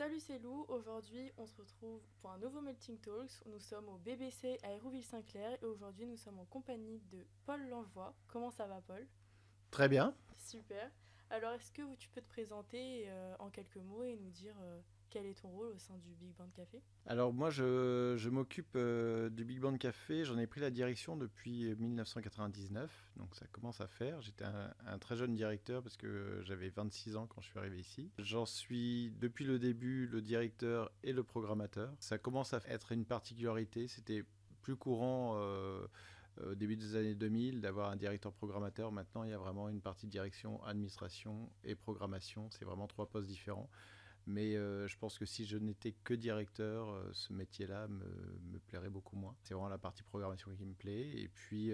Salut, c'est Lou. Aujourd'hui, on se retrouve pour un nouveau Melting Talks. Nous sommes au BBC à Hérouville-Saint-Clair et aujourd'hui, nous sommes en compagnie de Paul Lanvoie. Comment ça va, Paul? Très bien. Super. Alors, est-ce que tu peux te présenter en quelques mots et nous dire quel est ton rôle au sein du Big Band Café? Alors moi, je m'occupe du Big Band Café. J'en ai pris la direction depuis 1999, donc ça commence à faire. J'étais un très jeune directeur parce que j'avais 26 ans quand je suis arrivé ici. J'en suis depuis le début le directeur et le programmateur. Ça commence à être une particularité. C'était plus courant au début des années 2000 d'avoir un directeur programmateur. Maintenant, il y a vraiment une partie de direction, administration et programmation. C'est vraiment trois postes différents. Mais je pense que si je n'étais que directeur, ce métier-là me plairait beaucoup moins. C'est vraiment la partie programmation qui me plaît. Et puis,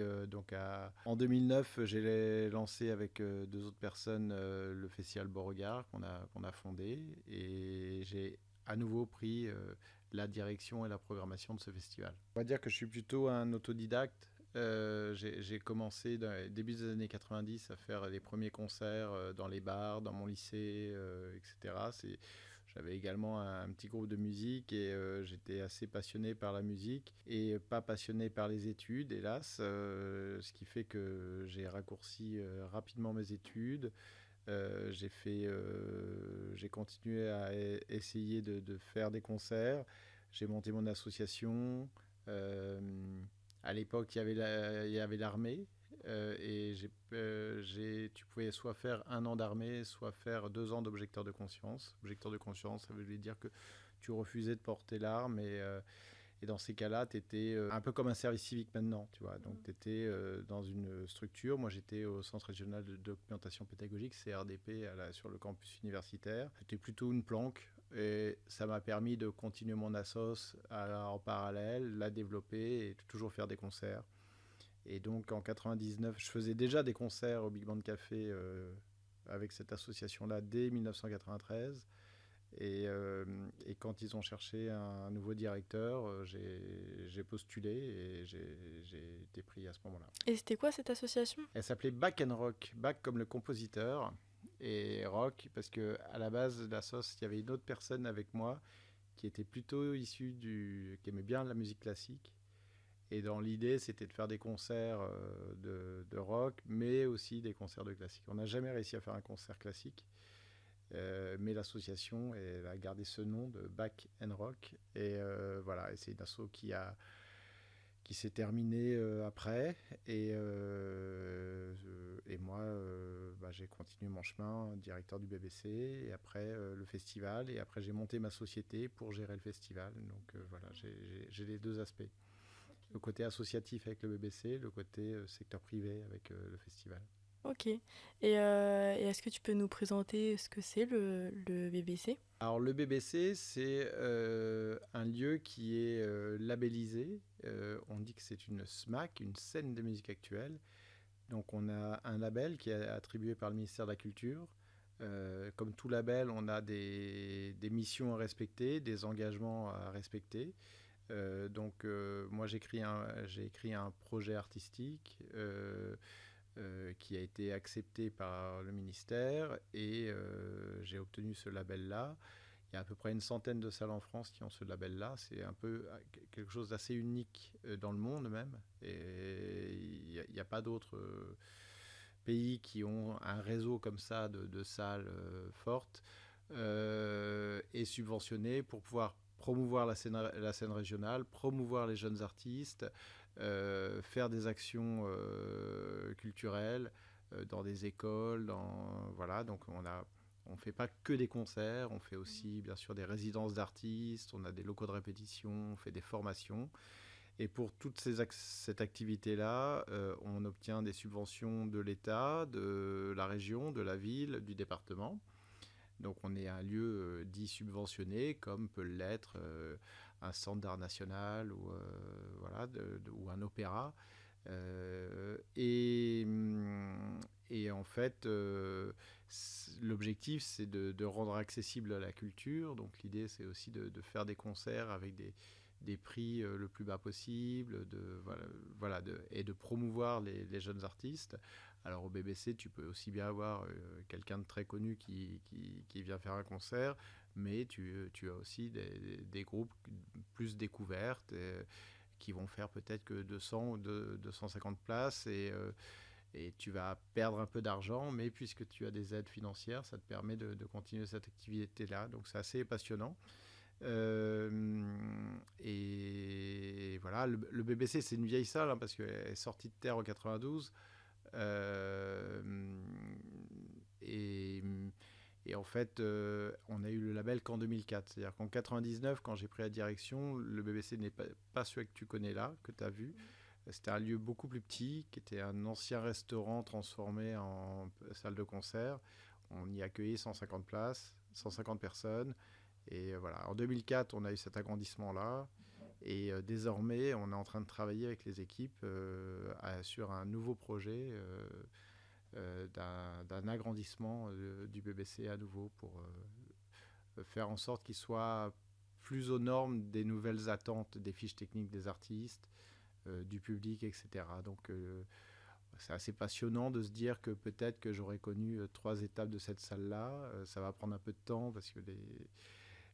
en 2009, j'ai lancé avec deux autres personnes le Festival Beauregard qu'on a fondé. Et j'ai à nouveau pris la direction et la programmation de ce festival. On va dire que je suis plutôt un autodidacte. J'ai commencé début des années 90 à faire les premiers concerts dans les bars, dans mon lycée, etc. J'avais également un petit groupe de musique et j'étais assez passionné par la musique et pas passionné par les études, hélas. Ce qui fait que j'ai raccourci rapidement mes études. J'ai continué à essayer de faire des concerts. J'ai monté mon association. Euh, à l'époque, il y avait l'armée. Et tu pouvais soit faire un an d'armée, soit faire 2 ans d'objecteur de conscience. Objecteur de conscience, ça voulait dire que tu refusais de porter l'arme et dans ces cas-là, tu étais un peu comme un service civique maintenant, tu vois. Donc, tu étais dans une structure. Moi, j'étais au Centre régional de documentation pédagogique, CRDP, sur le campus universitaire. C'était plutôt une planque. Et ça m'a permis de continuer mon assos en parallèle, la développer et de toujours faire des concerts. Et donc, en 99, je faisais déjà des concerts au Big Band Café avec cette association-là dès 1993. Et quand ils ont cherché un nouveau directeur, j'ai postulé et j'ai été pris à ce moment-là. Et c'était quoi cette association? Elle s'appelait Back and Rock, Back comme le compositeur et Rock parce que à la base de la sauce, il y avait une autre personne avec moi qui était plutôt qui aimait bien la musique classique. Et dans l'idée, c'était de faire des concerts de rock, mais aussi des concerts de classique. On n'a jamais réussi à faire un concert classique. Mais l'association elle a gardé ce nom de Back and Rock et voilà, et c'est une asso qui s'est terminée après et moi j'ai continué mon chemin directeur du BBC et après le festival et après j'ai monté ma société pour gérer le festival donc voilà j'ai les deux aspects, le côté associatif avec le BBC, le côté secteur privé avec le festival. Ok. Et est-ce que tu peux nous présenter ce que c'est le BBC? Alors le BBC, c'est un lieu qui est labellisé. On dit que c'est une SMAC, une scène de musique actuelle. Donc on a un label qui est attribué par le ministère de la Culture. Comme tout label, on a des missions à respecter, des engagements à respecter. Moi j'ai écrit un projet artistique qui a été accepté par le ministère et j'ai obtenu ce label-là. Il y a à peu près une centaine de salles en France qui ont ce label-là. C'est un peu quelque chose d'assez unique dans le monde même. Et il n'y a pas d'autres pays qui ont un réseau comme ça de salles fortes et subventionnées pour pouvoir promouvoir la scène régionale, promouvoir les jeunes artistes, faire des actions culturelles dans des écoles, voilà. Donc on ne fait pas que des concerts, on fait aussi bien sûr des résidences d'artistes, on a des locaux de répétition, on fait des formations. Et pour toute cette activité-là, on obtient des subventions de l'État, de la région, de la ville, du département. Donc on est un lieu dit subventionné, comme peut l'être un centre d'art national ou, voilà, ou un opéra. Euh, et, et en fait, l'objectif, c'est de rendre accessible la culture. Donc l'idée, c'est aussi de faire des concerts avec des prix le plus bas possible, voilà, et de promouvoir les jeunes artistes. Alors au BBC, tu peux aussi bien avoir quelqu'un de très connu qui vient faire un concert, mais tu as aussi des groupes plus découvertes qui vont faire peut-être que 200 ou 250 places et tu vas perdre un peu d'argent, mais puisque tu as des aides financières, ça te permet de continuer cette activité-là. Donc c'est assez passionnant. Et voilà, le BBC, c'est une vieille salle parce qu'elle est sortie de terre en 92. Euh, et, et en fait, on a eu le label qu'en 2004. C'est-à-dire qu'en 99, quand j'ai pris la direction, le BBC n'est pas celui que tu connais là, que tu as vu. C'était un lieu beaucoup plus petit, qui était un ancien restaurant transformé en salle de concert. On y accueillait 150 places, 150 personnes. Et voilà, en 2004, on a eu cet agrandissement-là. Et désormais, on est en train de travailler avec les équipes sur un nouveau projet d'un agrandissement du BBC à nouveau pour faire en sorte qu'il soit plus aux normes des nouvelles attentes des fiches techniques des artistes, du public, etc. Donc c'est assez passionnant de se dire que peut-être que j'aurais connu 3 étapes de cette salle-là. Ça va prendre un peu de temps parce que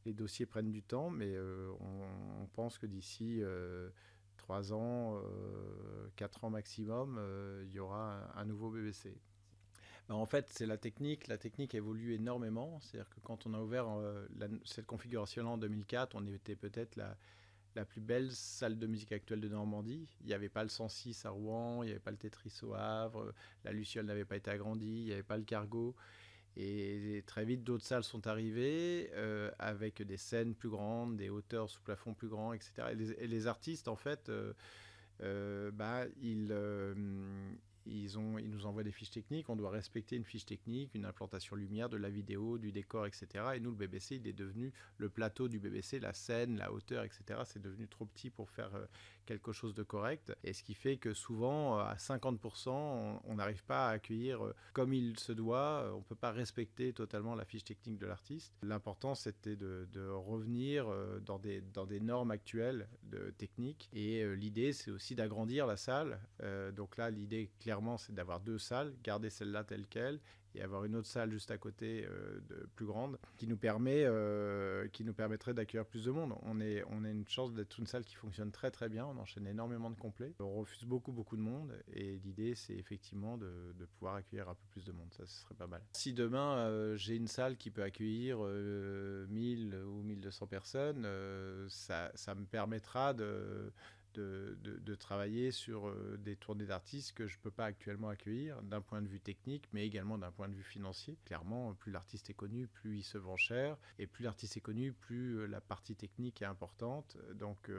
les dossiers prennent du temps, mais on pense que d'ici 3 ans, 4 ans maximum, il y aura un nouveau BBC. En fait, c'est la technique. La technique évolue énormément. C'est-à-dire que quand on a ouvert cette configuration en 2004, on était peut-être la plus belle salle de musique actuelle de Normandie. Il n'y avait pas le 106 à Rouen, il n'y avait pas le Tetris au Havre, la Luciole n'avait pas été agrandie, il n'y avait pas le Cargo. Et très vite, d'autres salles sont arrivées avec des scènes plus grandes, des hauteurs sous plafond plus grands, etc. Et les artistes, en fait, ils nous envoient des fiches techniques. On doit respecter une fiche technique, une implantation lumière, de la vidéo, du décor, etc. Et nous, le BBC, il est devenu le plateau du BBC, la scène, la hauteur, etc. C'est devenu trop petit pour faire quelque chose de correct. Et ce qui fait que souvent, à 50%, on n'arrive pas à accueillir comme il se doit. On ne peut pas respecter totalement la fiche technique de l'artiste. L'important, c'était de revenir dans des normes actuelles de technique. Et l'idée, c'est aussi d'agrandir la salle. Donc là, l'idée, clairement, c'est d'avoir 2 salles, garder celle-là telle qu'elle, et avoir une autre salle juste à côté plus grande qui nous permettrait d'accueillir plus de monde. On a une chance d'être une salle qui fonctionne très très bien, on enchaîne énormément de complets, on refuse beaucoup de monde et l'idée c'est effectivement de pouvoir accueillir un peu plus de monde, ça ce serait pas mal. Si demain j'ai une salle qui peut accueillir 1000 ou 1200 personnes, ça me permettra de travailler sur des tournées d'artistes que je ne peux pas actuellement accueillir d'un point de vue technique, mais également d'un point de vue financier. Clairement, plus l'artiste est connu, plus il se vend cher, et plus l'artiste est connu, plus la partie technique est importante. Donc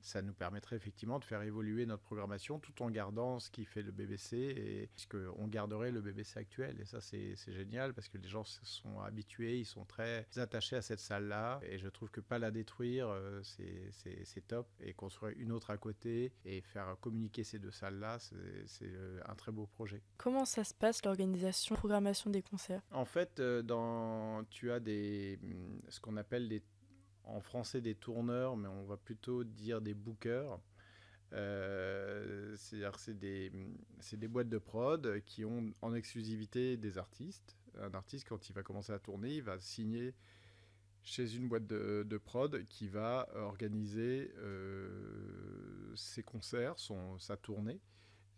ça nous permettrait effectivement de faire évoluer notre programmation tout en gardant ce qui fait le BBC, et puisqu'on garderait le BBC actuel. Et ça, c'est génial, parce que les gens se sont habitués, ils sont très attachés à cette salle-là, et je trouve que pas la détruire, c'est top. Et construire une autre à côté et faire communiquer ces 2 salles-là, c'est un très beau projet. Comment ça se passe l'organisation, programmation des concerts? En fait, tu as ce qu'on appelle en français des tourneurs, mais on va plutôt dire des bookers. C'est-à-dire c'est des boîtes de prod qui ont en exclusivité des artistes. Un artiste, quand il va commencer à tourner, il va signer chez une boîte de prod qui va organiser ses concerts, sa tournée.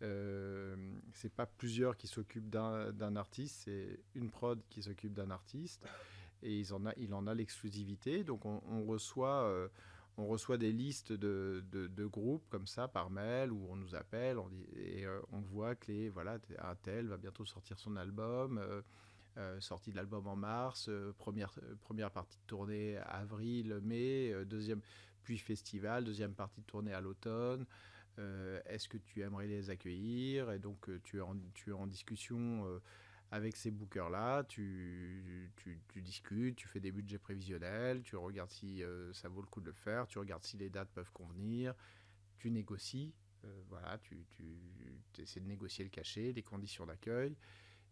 C'est pas plusieurs qui s'occupent d'un artiste, c'est une prod qui s'occupe d'un artiste et il en a l'exclusivité. Donc on reçoit des listes de groupes comme ça par mail, où on nous appelle, on voit que un tel va bientôt sortir son album. Sortie de l'album en mars, première partie de tournée avril, mai, puis festival, deuxième partie de tournée à l'automne. Est-ce que tu aimerais les accueillir? Et donc tu es en discussion avec ces bookers-là, tu discutes, tu fais des budgets prévisionnels, tu regardes si ça vaut le coup de le faire, tu regardes si les dates peuvent convenir, tu négocies, tu essaies de négocier le cachet, les conditions d'accueil.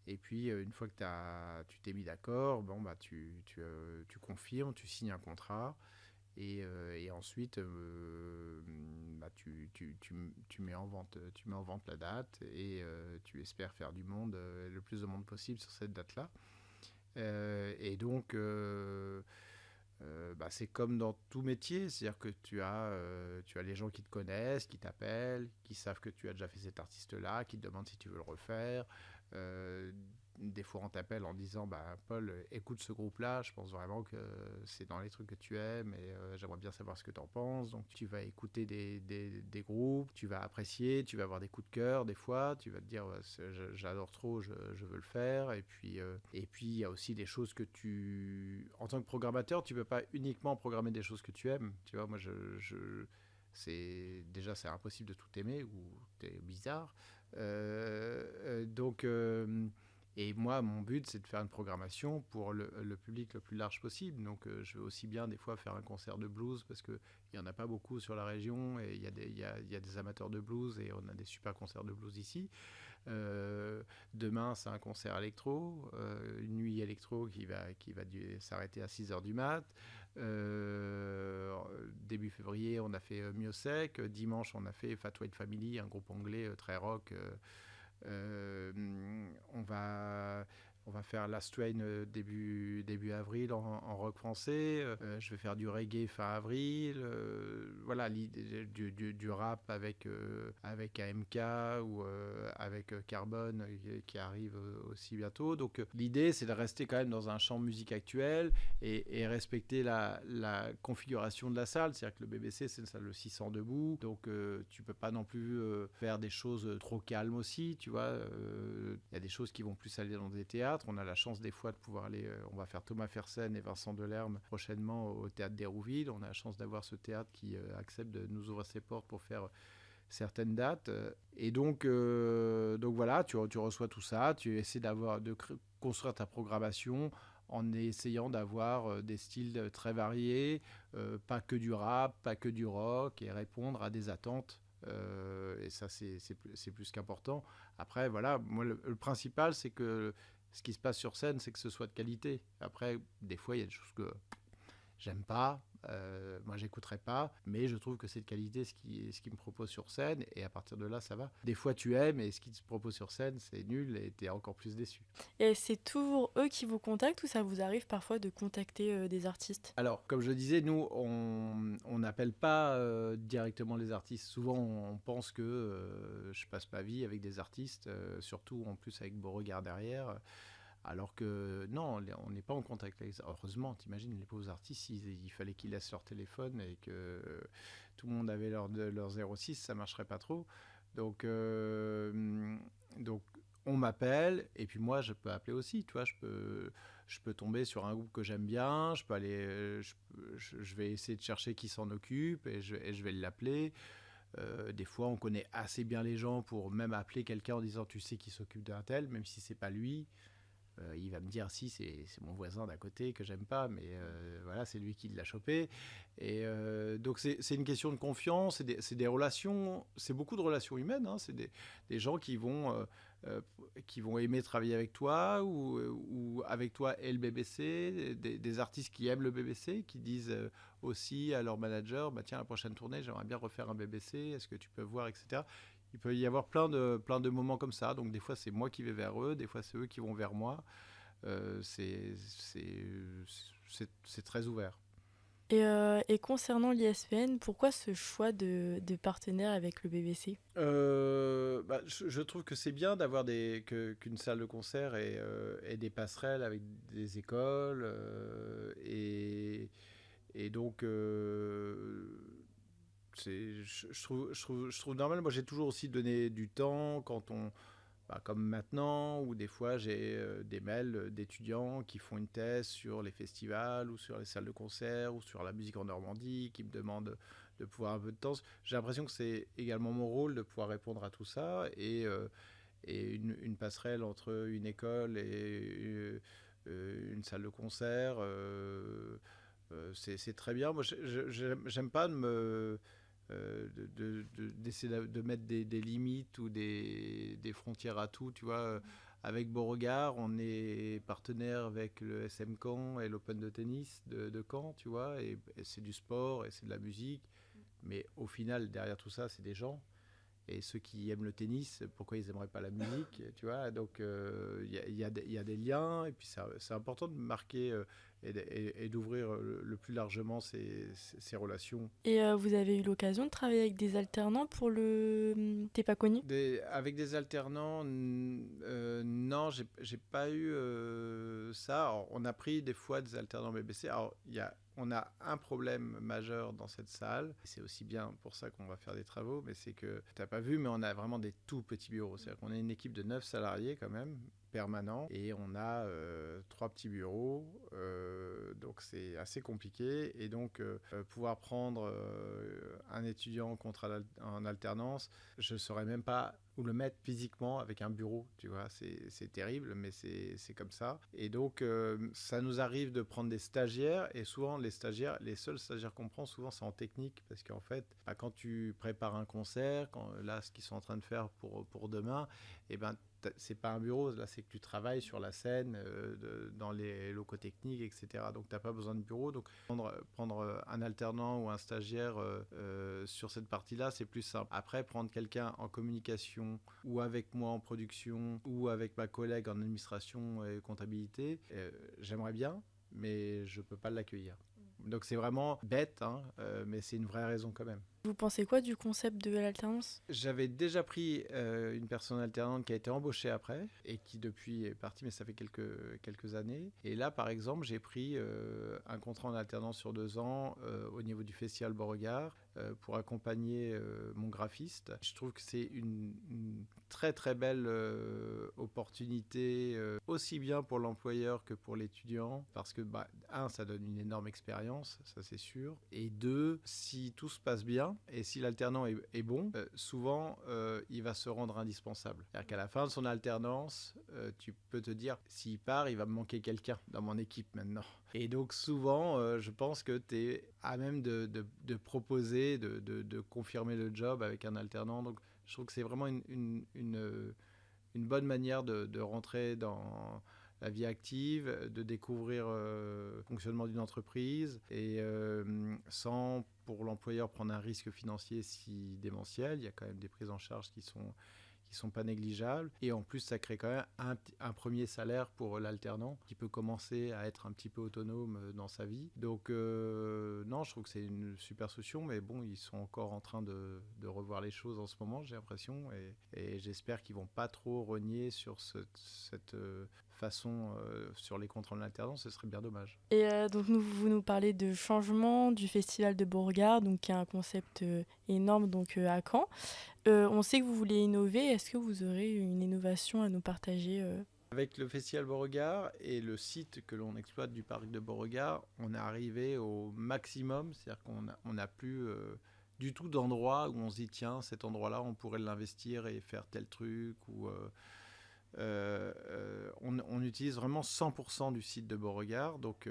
Et puis, une fois que tu t'es mis d'accord, tu confirmes, tu signes un contrat. Et ensuite, tu mets en vente, la date et tu espères faire du monde, le plus de monde possible sur cette date-là. Et donc, c'est comme dans tout métier, c'est-à-dire que tu as les gens qui te connaissent, qui t'appellent, qui savent que tu as déjà fait cet artiste-là, qui te demandent si tu veux le refaire. Euh, des fois, on t'appelle en disant Paul, écoute ce groupe-là, je pense vraiment que c'est dans les trucs que tu aimes et j'aimerais bien savoir ce que tu en penses. Donc, tu vas écouter des groupes, tu vas apprécier, tu vas avoir des coups de cœur des fois, tu vas te dire j'adore trop, je veux le faire. Et puis, il y a aussi des choses que en tant que programmateur, tu ne peux pas uniquement programmer des choses que tu aimes. Tu vois, moi, c'est impossible de tout aimer ou t'es bizarre. Donc, et moi, mon but, c'est de faire une programmation pour le public le plus large possible. Donc, je veux aussi bien des fois faire un concert de blues parce qu'il n'y en a pas beaucoup sur la région et il y a des amateurs de blues et on a des super concerts de blues ici. Demain, c'est un concert électro, une nuit électro qui va s'arrêter à 6h du mat. Début février, on a fait Miosec. Dimanche, on a fait Fat White Family, un groupe anglais très rock. Euh, on va on va faire Last Train début avril en rock français. Je vais faire du reggae fin avril. Voilà, du rap avec AMK ou avec Carbone qui arrive aussi bientôt. Donc l'idée, c'est de rester quand même dans un champ de musique actuel et respecter la configuration de la salle. C'est-à-dire que le BBC, c'est une salle de 600 debout. Donc tu peux pas non plus faire des choses trop calmes aussi. Tu vois, y a des choses qui vont plus aller dans des théâtres. On a la chance des fois de pouvoir aller. On va faire Thomas Fersen et Vincent Delerme prochainement au théâtre d'Hérouville. On a la chance d'avoir ce théâtre qui accepte de nous ouvrir ses portes pour faire certaines dates. Et donc voilà, tu reçois tout ça, tu essaies de construire ta programmation en essayant d'avoir des styles très variés, pas que du rap, pas que du rock, et répondre à des attentes. Et ça, c'est plus qu'important. Après, voilà, moi, le principal, c'est que ce qui se passe sur scène, c'est que ce soit de qualité. Après, des fois, il y a des choses que j'aime pas, moi j'écouterai pas, mais je trouve que c'est de qualité ce qui me propose sur scène, et à partir de là ça va. Des fois tu aimes et ce qu'ils te propose sur scène c'est nul et t'es encore plus déçu. Et c'est toujours eux qui vous contactent ou ça vous arrive parfois de contacter des artistes? Alors comme je le disais, nous on n'appelle pas directement les artistes. Souvent on pense que je passe ma vie avec des artistes, surtout en plus avec Beauregard derrière. Alors que non, on n'est pas en contact avec ça. Heureusement, t'imagines, les pauvres artistes, il fallait qu'ils laissent leur téléphone et que tout le monde avait leur 06, ça marcherait pas trop. Donc, donc on m'appelle et puis moi, je peux appeler aussi. Tu vois, je peux tomber sur un groupe que j'aime bien, je peux aller, je vais essayer de chercher qui s'en occupe et je vais l'appeler. Des fois, on connaît assez bien les gens pour même appeler quelqu'un en disant tu sais qui s'occupe d'un tel, même si c'est pas lui. Il va me dire si c'est mon voisin d'à côté que j'aime pas, mais voilà, c'est lui qui l'a chopé. Et donc c'est une question de confiance, c'est des relations, c'est beaucoup de relations humaines. Hein, c'est des gens qui vont aimer travailler avec toi ou avec toi et le BBC, des artistes qui aiment le BBC, qui disent aussi à leur manager, tiens, la prochaine tournée, j'aimerais bien refaire un BBC, est-ce que tu peux voir, etc. Il peut y avoir plein de moments comme ça. Donc des fois, c'est moi qui vais vers eux, des fois, c'est eux qui vont vers moi. C'est très ouvert. Et concernant l'ISPN, pourquoi ce choix de partenaire avec le BBC? Je trouve que c'est bien d'avoir qu'une salle de concert ait des passerelles avec des écoles. Et donc, je trouve normal. Moi, j'ai toujours aussi donné du temps comme maintenant, ou des fois j'ai des mails d'étudiants qui font une thèse sur les festivals ou sur les salles de concert ou sur la musique en Normandie, qui me demandent de pouvoir un peu de temps. J'ai l'impression que c'est également mon rôle de pouvoir répondre à tout ça, et une passerelle entre une école et une salle de concert, c'est très bien. Moi, j'aime pas d'essayer de mettre des limites ou des frontières à tout. Tu vois, avec Beauregard, on est partenaire avec le SM Caen et l'Open de tennis de Caen, tu vois, et c'est du sport et c'est de la musique. Mais au final, derrière tout ça, c'est des gens. Et ceux qui aiment le tennis, pourquoi ils n'aimeraient pas la musique, tu vois? Donc, il y a des liens, et puis c'est important de marquer et d'ouvrir le plus largement ces relations. Et vous avez eu l'occasion de travailler avec des alternants pour le T'es pas connu? Avec des alternants, non, j'ai pas eu ça. Alors, on a pris des fois des alternants BBC. Alors, on a un problème majeur dans cette salle. C'est aussi bien pour ça qu'on va faire des travaux, mais c'est que tu n'as pas vu, mais on a vraiment des tout petits bureaux. C'est-à-dire qu'on est une équipe de 9 salariés quand même, permanents, et on a 3 petits bureaux. Donc c'est assez compliqué. Et donc pouvoir prendre un étudiant en alternance, je ne saurais même pas où le mettre physiquement avec un bureau, tu vois, c'est terrible, mais c'est comme ça. Et donc, ça nous arrive de prendre des stagiaires, et souvent les seuls stagiaires qu'on prend, souvent c'est en technique, parce qu'en fait, quand tu prépares un concert, là, ce qu'ils sont en train de faire pour demain, et ben, c'est pas un bureau, là c'est que tu travailles sur la scène, dans les locaux techniques, etc. Donc tu n'as pas besoin de bureau. Donc prendre un alternant ou un stagiaire sur cette partie-là, c'est plus simple. Après, prendre quelqu'un en communication, ou avec moi en production, ou avec ma collègue en administration et comptabilité, j'aimerais bien, mais je ne peux pas l'accueillir. Donc c'est vraiment bête, hein, mais c'est une vraie raison quand même. Vous pensez quoi du concept de l'alternance? J'avais déjà pris une personne alternante qui a été embauchée après et qui depuis est partie, mais ça fait quelques années. Et là, par exemple, j'ai pris un contrat en alternance sur 2 ans au niveau du Festival Beauregard pour accompagner mon graphiste. Je trouve que c'est une très très belle opportunité, aussi bien pour l'employeur que pour l'étudiant, parce que ça donne une énorme expérience, ça c'est sûr. Et 2, si tout se passe bien, et si l'alternant est bon, souvent il va se rendre indispensable. C'est-à-dire qu'à la fin de son alternance, tu peux te dire, s'il part, il va me manquer quelqu'un dans mon équipe maintenant. Et donc souvent, je pense que tu es à même de proposer, de confirmer le job avec un alternant. Donc je trouve que c'est vraiment une bonne manière de rentrer dans la vie active, de découvrir le fonctionnement d'une entreprise, et sans, pour l'employeur, prendre un risque financier si démentiel. Il y a quand même des prises en charge qui sont pas négligeables. Et en plus, ça crée quand même un premier salaire pour l'alternant qui peut commencer à être un petit peu autonome dans sa vie. Donc, non, je trouve que c'est une super solution, mais bon, ils sont encore en train de revoir les choses en ce moment, j'ai l'impression, et j'espère qu'ils vont pas trop renier sur cette façon sur les contrats en alternance. Ce serait bien dommage. Et donc vous nous parlez de changement du festival de Beauregard, donc qui est un concept énorme donc à Caen. On sait que vous voulez innover. Est-ce que vous aurez une innovation à nous partager Avec le Festival Beauregard et le site que l'on exploite du parc de Beauregard, on est arrivé au maximum. C'est-à-dire qu'on n'a plus du tout d'endroit où on se dit tiens, cet endroit-là, on pourrait l'investir et faire tel truc. On utilise vraiment 100% du site de Beauregard. Donc,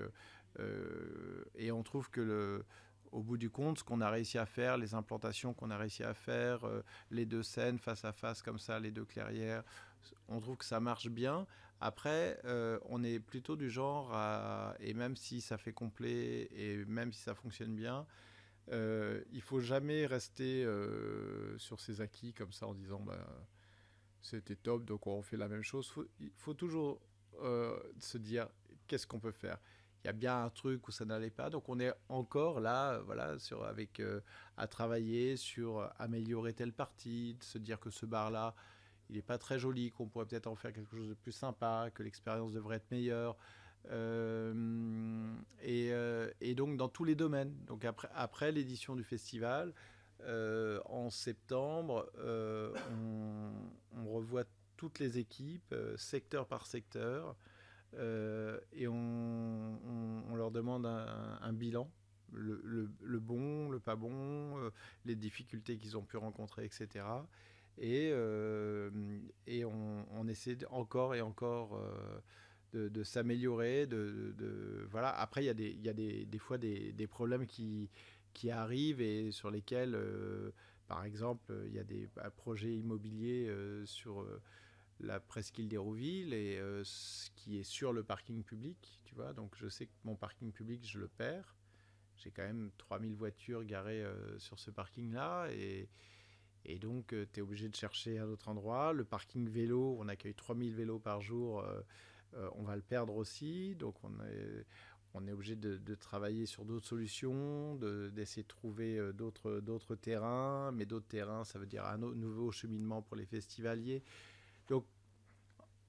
et on trouve que au bout du compte, ce qu'on a réussi à faire, les implantations qu'on a réussi à faire, les 2 scènes face à face comme ça, les 2 clairières, on trouve que ça marche bien. Après, on est plutôt du genre et même si ça fait complet et même si ça fonctionne bien, il faut jamais rester sur ses acquis comme ça en disant c'était top, donc on refait la même chose. Il faut toujours se dire qu'est-ce qu'on peut faire. Il y a bien un truc où ça n'allait pas, donc on est encore là, voilà, à travailler sur améliorer telle partie, de se dire que ce bar-là, il n'est pas très joli, qu'on pourrait peut-être en faire quelque chose de plus sympa, que l'expérience devrait être meilleure. Et donc dans tous les domaines. Donc après l'édition du festival, en septembre, on revoit toutes les équipes, secteur par secteur, et on leur demande un bilan, le bon, le pas bon, les difficultés qu'ils ont pu rencontrer, etc. Et on essaie encore et encore de s'améliorer. Voilà. Après, il y a des fois des problèmes qui arrivent et sur lesquels, par exemple, il y a des projets immobiliers sur la presqu'île d'Hérouville, et ce qui est sur le parking public, tu vois. Donc je sais que mon parking public, je le perds. J'ai quand même 3000 voitures garées sur ce parking-là, Et donc, tu es obligé de chercher un autre endroit. Le parking vélo, on accueille 3000 vélos par jour. On va le perdre aussi. Donc, on est obligé de travailler sur d'autres solutions, d'essayer de trouver d'autres terrains. Mais d'autres terrains, ça veut dire un nouveau cheminement pour les festivaliers. Donc,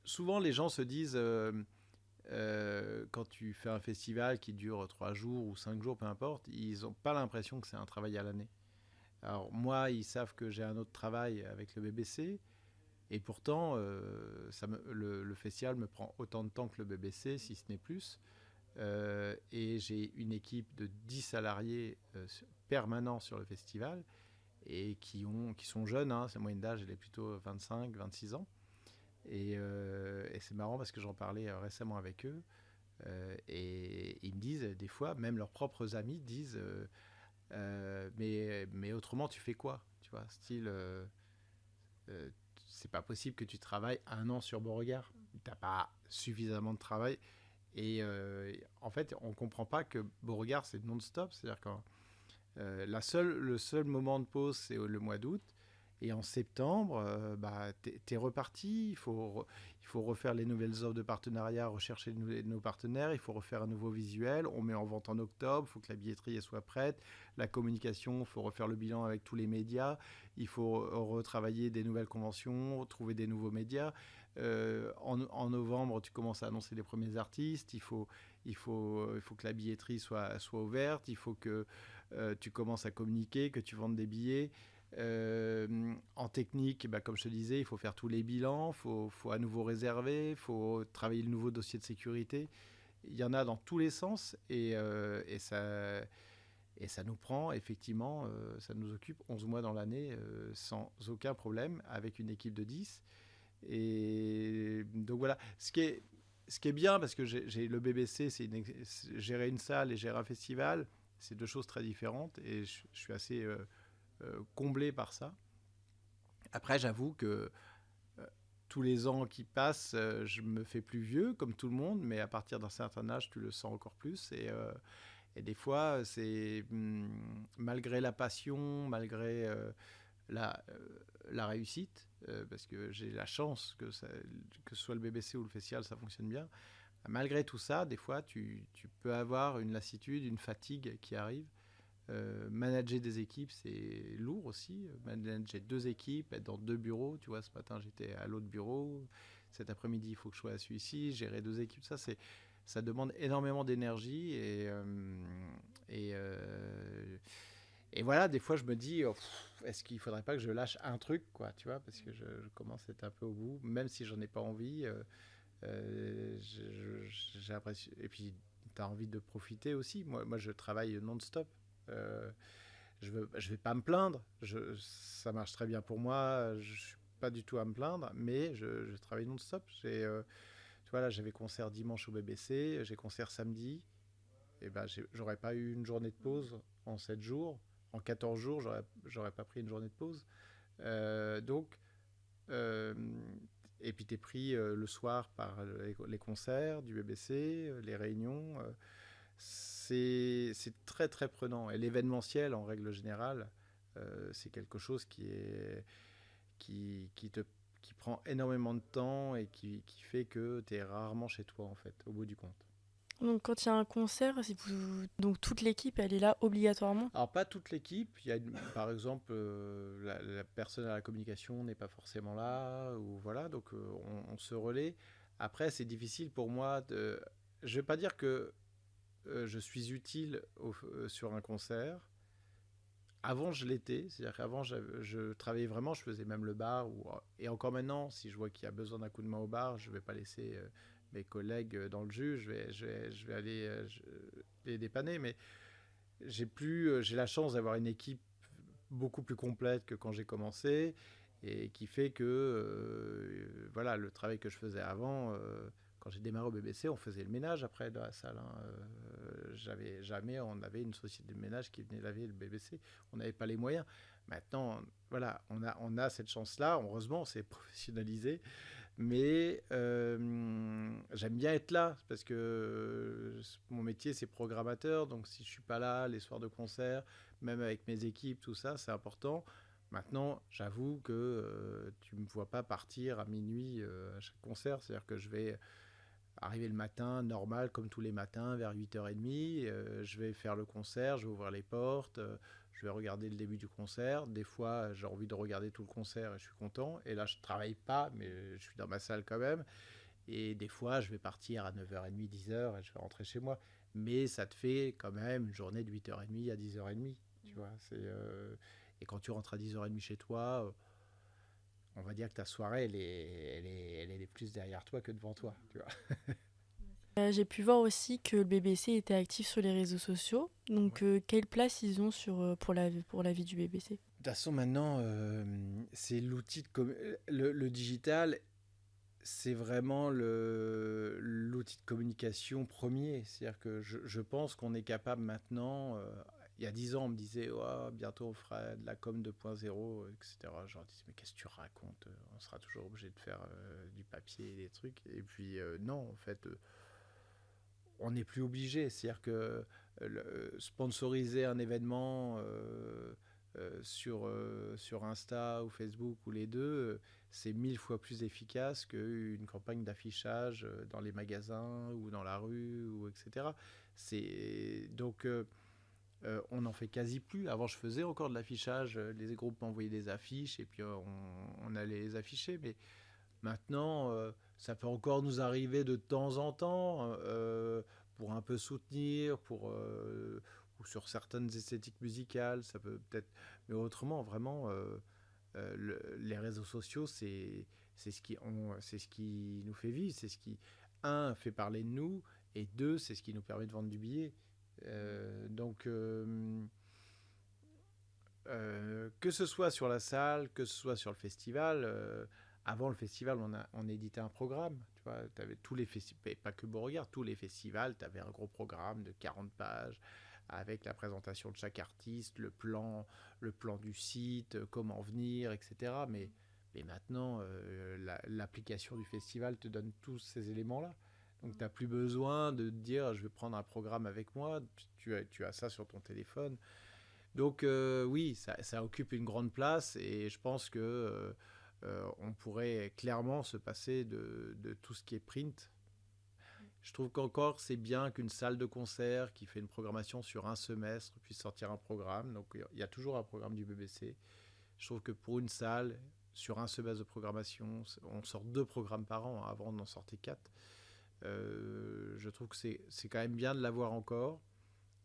souvent, les gens se disent, quand tu fais un festival qui dure 3 jours ou 5 jours, peu importe, ils n'ont pas l'impression que c'est un travail à l'année. Alors moi, ils savent que j'ai un autre travail avec le BBC, et pourtant, le festival me prend autant de temps que le BBC, si ce n'est plus. Et j'ai une équipe de 10 salariés permanents sur le festival, et qui sont jeunes, hein, la moyenne d'âge elle est plutôt 25, 26 ans. Et c'est marrant parce que j'en parlais récemment avec eux, et ils me disent des fois, même leurs propres amis disent mais autrement, tu fais quoi? Tu vois, style, euh, c'est pas possible que tu travailles 1 an sur Beauregard. T'as pas suffisamment de travail. Et en fait, on comprend pas que Beauregard, c'est non-stop. C'est-à-dire que le seul moment de pause, c'est le mois d'août. Et en septembre, bah, t'es reparti. Il faut refaire les nouvelles offres de partenariat, rechercher nos partenaires. Il faut refaire un nouveau visuel. On met en vente en octobre. Il faut que la billetterie soit prête. La communication, il faut refaire le bilan avec tous les médias. Il faut retravailler des nouvelles conventions, trouver des nouveaux médias. En novembre, tu commences à annoncer les premiers artistes. Il faut que la billetterie soit ouverte. Il faut que tu commences à communiquer, que tu vendes des billets. En technique, bah, comme je te disais, il faut faire tous les bilans, faut à nouveau réserver, il faut travailler le nouveau dossier de sécurité. Il y en a dans tous les sens, et ça nous prend effectivement, ça nous occupe 11 mois dans l'année sans aucun problème, avec une équipe de 10. Et donc voilà, ce qui est bien, parce que j'ai le BBC, gérer une salle et gérer un festival, c'est deux choses très différentes, et je suis assez comblé par ça. Après, j'avoue que tous les ans qui passent, je me fais plus vieux, comme tout le monde, mais à partir d'un certain âge, tu le sens encore plus. Et des fois, c'est malgré la passion, malgré la, euh, la réussite, parce que j'ai la chance que ce soit le BBC ou le festival, ça fonctionne bien. Malgré tout ça, des fois, tu peux avoir une lassitude, une fatigue qui arrive. Manager des équipes, c'est lourd aussi. Manager 2 équipes, être dans 2 bureaux. Tu vois, ce matin, j'étais à l'autre bureau. Cet après-midi, il faut que je sois à celui-ci. Gérer 2 équipes, ça demande énormément d'énergie. Et, euh, et voilà, des fois, je me dis, oh, est-ce qu'il ne faudrait pas que je lâche un truc, quoi, tu vois, parce que je commence à être un peu au bout, même si j'en ai pas envie. J'ai l'impression. Et puis, tu as envie de profiter aussi. Moi, je travaille non-stop. Euh, je vais pas me plaindre. Ça marche très bien pour moi. Je suis pas du tout à me plaindre, mais je travaille non-stop. Tu vois, là, j'avais concert dimanche au BBC, j'ai concert samedi. Et ben, j'aurais pas eu une journée de pause en 7 jours. En 14 jours, j'aurais pas pris une journée de pause. Donc, euh, et puis t'es pris le soir par les concerts du BBC, les réunions. C'est très très prenant. Et l'événementiel, en règle générale, c'est quelque chose qui te qui prend énormément de temps, et qui fait que tu es rarement chez toi, en fait, au bout du compte. Donc quand il y a un concert, donc toute l'équipe, elle est là obligatoirement? Alors, pas toute l'équipe. Par exemple, la personne à la communication n'est pas forcément là, ou voilà, donc on se relaie. Après, c'est difficile pour moi de. Je vais pas dire que je suis utile sur un concert. Avant, je l'étais, c'est-à-dire qu'avant, je travaillais vraiment, je faisais même le bar. Et encore maintenant, si je vois qu'il y a besoin d'un coup de main au bar, je ne vais pas laisser mes collègues dans le jus, je vais aller les dépanner. Mais j'ai la chance d'avoir une équipe beaucoup plus complète que quand j'ai commencé, et qui fait que voilà, le travail que je faisais avant, quand j'ai démarré au BBC, on faisait le ménage après dans la salle, hein. Jamais on avait une société de ménage qui venait laver le BBC. On n'avait pas les moyens. Maintenant, voilà, on a cette chance-là. Heureusement, c'est professionnalisé. Mais j'aime bien être là, parce que mon métier, c'est programmateur. Donc, si je suis pas là les soirs de concert, même avec mes équipes, tout ça, c'est important. Maintenant, j'avoue que tu ne me vois pas partir à minuit à chaque concert. C'est-à-dire que je vais arriver le matin, normal, comme tous les matins, vers 8h30. Je vais faire le concert, je vais ouvrir les portes, je vais regarder le début du concert. Des fois, j'ai envie de regarder tout le concert et je suis content. Et là, je ne travaille pas, mais je suis dans ma salle quand même. Et des fois, je vais partir à 9h30, 10h et je vais rentrer chez moi. Mais ça te fait quand même une journée de 8h30 à 10h30. Tu vois, Et quand tu rentres à 10h30 chez toi, on va dire que ta soirée, elle est plus derrière toi que devant toi. Tu vois. J'ai pu voir aussi que le BBC était actif sur les réseaux sociaux. Donc, Ouais. quelle place ils ont pour la vie du BBC? De toute façon, maintenant, c'est l'outil le digital, c'est vraiment l'outil de communication premier. C'est-à-dire que je pense qu'on est capable maintenant. Il y a 10 ans, on me disait oh, bientôt on fera de la com 2.0, etc. Je leur disais mais qu'est-ce que tu racontes? On sera toujours obligé de faire du papier et des trucs. Et puis non, en fait, on n'est plus obligé. C'est-à-dire que sponsoriser un événement sur Insta ou Facebook ou les deux, c'est 1000 fois plus efficace qu'une campagne d'affichage dans les magasins ou dans la rue, ou etc. Donc, on n'en fait quasi plus. Avant, je faisais encore de l'affichage. Les groupes m'envoyaient des affiches et puis on allait les afficher. Mais maintenant, ça peut encore nous arriver de temps en temps pour un peu soutenir, ou sur certaines esthétiques musicales, ça peut peut-être. Mais autrement, vraiment, les réseaux sociaux, c'est ce qui nous fait vivre, c'est ce qui, un, fait parler de nous, et deux, c'est ce qui nous permet de vendre du billet. Donc, que ce soit sur la salle, que ce soit sur le festival, avant le festival, on éditait un programme. Tu vois, avais tous les festivals, pas que Beauregard, tous les festivals, tu avais un gros programme de 40 pages avec la présentation de chaque artiste, le plan du site, comment venir, etc. Mais maintenant, l'application du festival te donne tous ces éléments-là. Donc, tu n'as plus besoin de te dire je vais prendre un programme avec moi. Tu as ça sur ton téléphone. Donc oui, ça occupe une grande place et je pense que on pourrait clairement se passer de tout ce qui est print. Je trouve qu'encore c'est bien qu'une salle de concert qui fait une programmation sur un semestre puisse sortir un programme. Donc il y a toujours un programme du BBC. Je trouve que pour une salle, sur un semestre de programmation, on sort 2 programmes par an. Avant on en sortait 4. Je trouve que c'est quand même bien de l'avoir encore.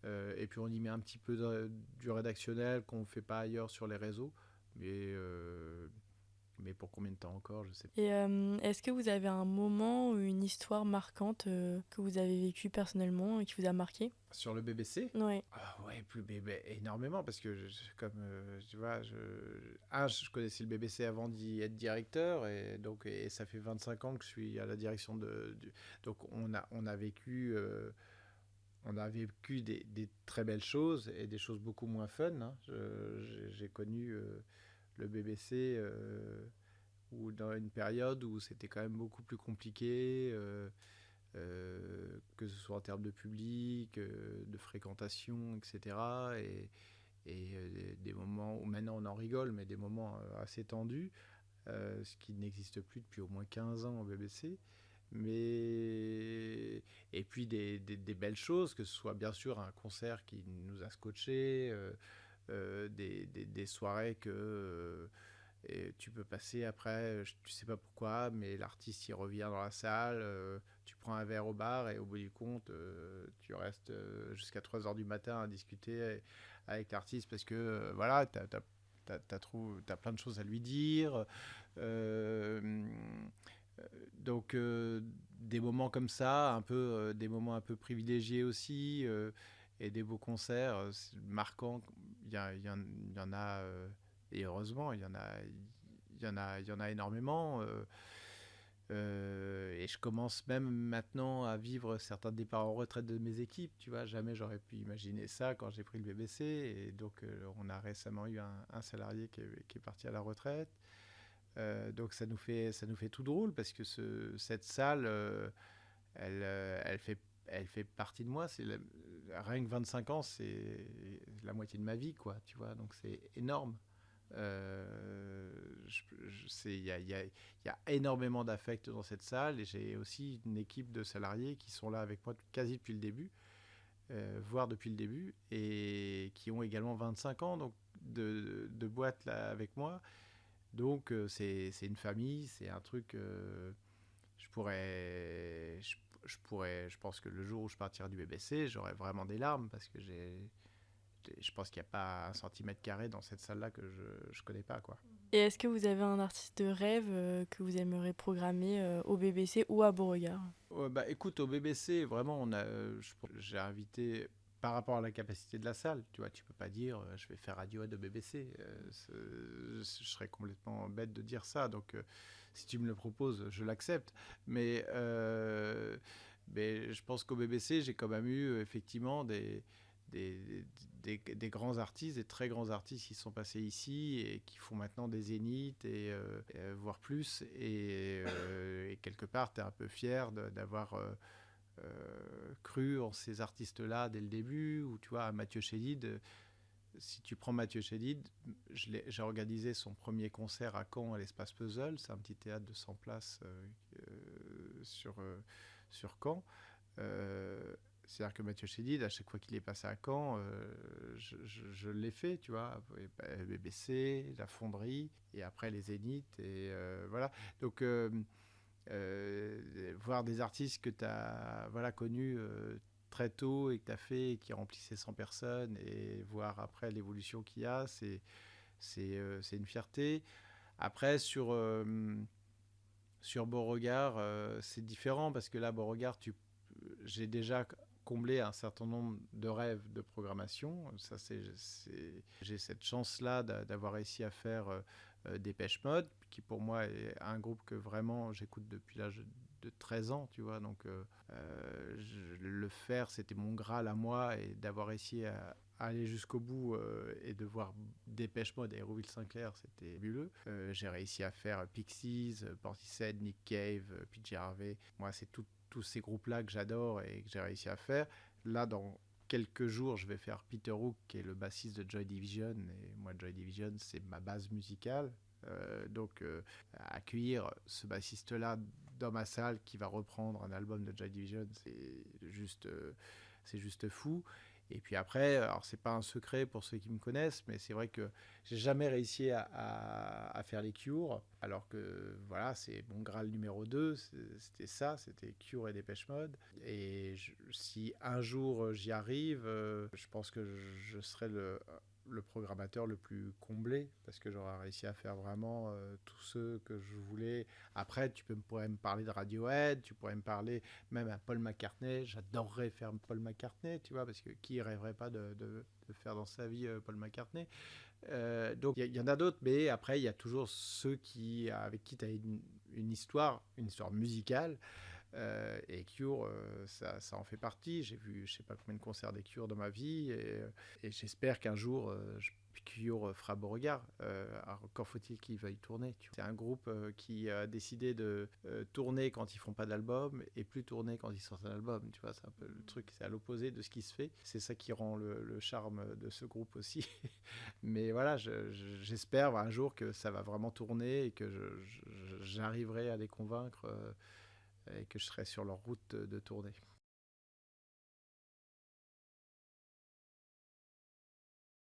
Et puis on y met un petit peu du rédactionnel qu'on ne fait pas ailleurs sur les réseaux. Mais pour combien de temps encore, je sais pas. Et est-ce que vous avez un moment ou une histoire marquante que vous avez vécue personnellement et qui vous a marqué? Sur le BBC, Ouais. ah ouais, plus bébé, énormément, parce que comme tu vois, je connaissais le BBC avant d'y être directeur, et ça fait 25 ans que je suis à la direction donc on a vécu des très belles choses et des choses beaucoup moins fun. Hein. J'ai connu le BBC dans une période où c'était quand même beaucoup plus compliqué, que ce soit en termes de public, de fréquentation, etc. Des moments où maintenant on en rigole, mais des moments assez tendus, ce qui n'existe plus depuis au moins 15 ans au BBC. Mais et puis des belles choses, que ce soit bien sûr un concert qui nous a scotché, des soirées que et tu peux passer après, tu sais pas pourquoi, mais l'artiste il revient dans la salle, tu prends un verre au bar et au bout du compte, tu restes jusqu'à 3h du matin à discuter avec l'artiste parce que voilà, t'as plein de choses à lui dire. Euh, donc des moments comme ça, des moments un peu privilégiés aussi, et des beaux concerts marquants. Il y en a, et heureusement, il y en a énormément. Et je commence même maintenant à vivre certains départs en retraite de mes équipes. Tu vois, jamais j'aurais pu imaginer ça quand j'ai pris le BBC. Et donc, on a récemment eu un salarié qui est parti à la retraite. Donc ça nous fait tout drôle parce que cette salle, elle, elle fait partie de moi. Rien que 25 ans, c'est la moitié de ma vie, quoi. Tu vois, donc c'est énorme. Il y a énormément d'affect dans cette salle et j'ai aussi une équipe de salariés qui sont là avec moi quasi depuis le début, voire depuis le début, et qui ont également 25 ans donc de boîte là avec moi. Donc c'est une famille, c'est un truc. Je pourrais, je pense que le jour où je partirai du BBC, j'aurai vraiment des larmes parce que je pense qu'il n'y a pas un centimètre carré dans cette salle-là que je connais pas, quoi. Et est-ce que vous avez un artiste de rêve que vous aimeriez programmer au BBC ou à Beauregard? Ouais, bah, écoute, au BBC, vraiment, j'ai invité par rapport à la capacité de la salle. Tu vois, tu peux pas dire je vais faire Radiohead au BBC. Je serais complètement bête de dire ça. Donc, si tu me le proposes, je l'accepte. Mais je pense qu'au BBC, j'ai quand même eu effectivement des, des grands artistes, des très grands artistes qui sont passés ici et qui font maintenant des zéniths et voire plus. Et quelque part, tu es un peu fier d'avoir cru en ces artistes-là dès le début. Ou tu vois, Mathieu Chédid, si tu prends Mathieu Chédid, j'ai organisé son premier concert à Caen à l'Espace Puzzle. C'est un petit théâtre de 100 places sur Caen. Euh, C'est-à-dire que Mathieu Chédid, à chaque fois qu'il est passé à Caen, je l'ai fait, tu vois. BBC, la Fonderie, et après les Zéniths, et voilà. Donc, voir des artistes que tu as voilà, connus très tôt et que tu as fait et qui remplissaient 100 personnes, et voir après l'évolution qu'il y a, c'est une fierté. Après, sur Beauregard, c'est différent parce que là, Beauregard, j'ai déjà comblé un certain nombre de rêves de programmation. Ça, j'ai cette chance-là d'avoir réussi à faire Dépêche Mode, qui pour moi est un groupe que vraiment j'écoute depuis l'âge de 13 ans, tu vois. Donc, le faire, c'était mon Graal à moi, et d'avoir réussi à aller jusqu'au bout et de voir Dépêche Mode et Hérouville Sinclair, c'était fabuleux. J'ai réussi à faire Pixies, Portishead, Nick Cave, PJ Harvey. Moi, c'est tous ces groupes-là que j'adore et que j'ai réussi à faire. Là, dans quelques jours, je vais faire Peter Hook, qui est le bassiste de Joy Division. Et moi, Joy Division, c'est ma base musicale. Donc, accueillir ce bassiste-là dans ma salle qui va reprendre un album de Joy Division, c'est juste fou. Et puis après, alors c'est pas un secret pour ceux qui me connaissent, mais c'est vrai que j'ai jamais réussi à faire les Cure, alors que voilà, c'est mon Graal numéro 2, c'était Cure et Dépêche Mode. Et si un jour j'y arrive, je pense que je serai le programmateur le plus comblé, parce que j'aurai réussi à faire vraiment tous ceux que je voulais. Après, pourrais me parler de Radiohead, tu pourrais me parler même à Paul McCartney. J'adorerais faire Paul McCartney, tu vois, parce que qui rêverait pas de faire dans sa vie Paul McCartney. Donc il y en a d'autres, mais après il y a toujours ceux avec qui tu as une histoire musicale. Et Cure, ça en fait partie. J'ai vu je sais pas combien de concerts des Cure dans ma vie, et j'espère qu'un jour Cure fera Beauregard. Encore faut-il qu'il veuille tourner. C'est un groupe qui a décidé de tourner quand ils font pas d'album et plus tourner quand ils sortent un album. Tu vois, c'est un peu le truc, c'est à l'opposé de ce qui se fait. C'est ça qui rend le charme de ce groupe aussi. Mais voilà, j'espère un jour que ça va vraiment tourner et que j'arriverai à les convaincre et que je serai sur leur route de tournée.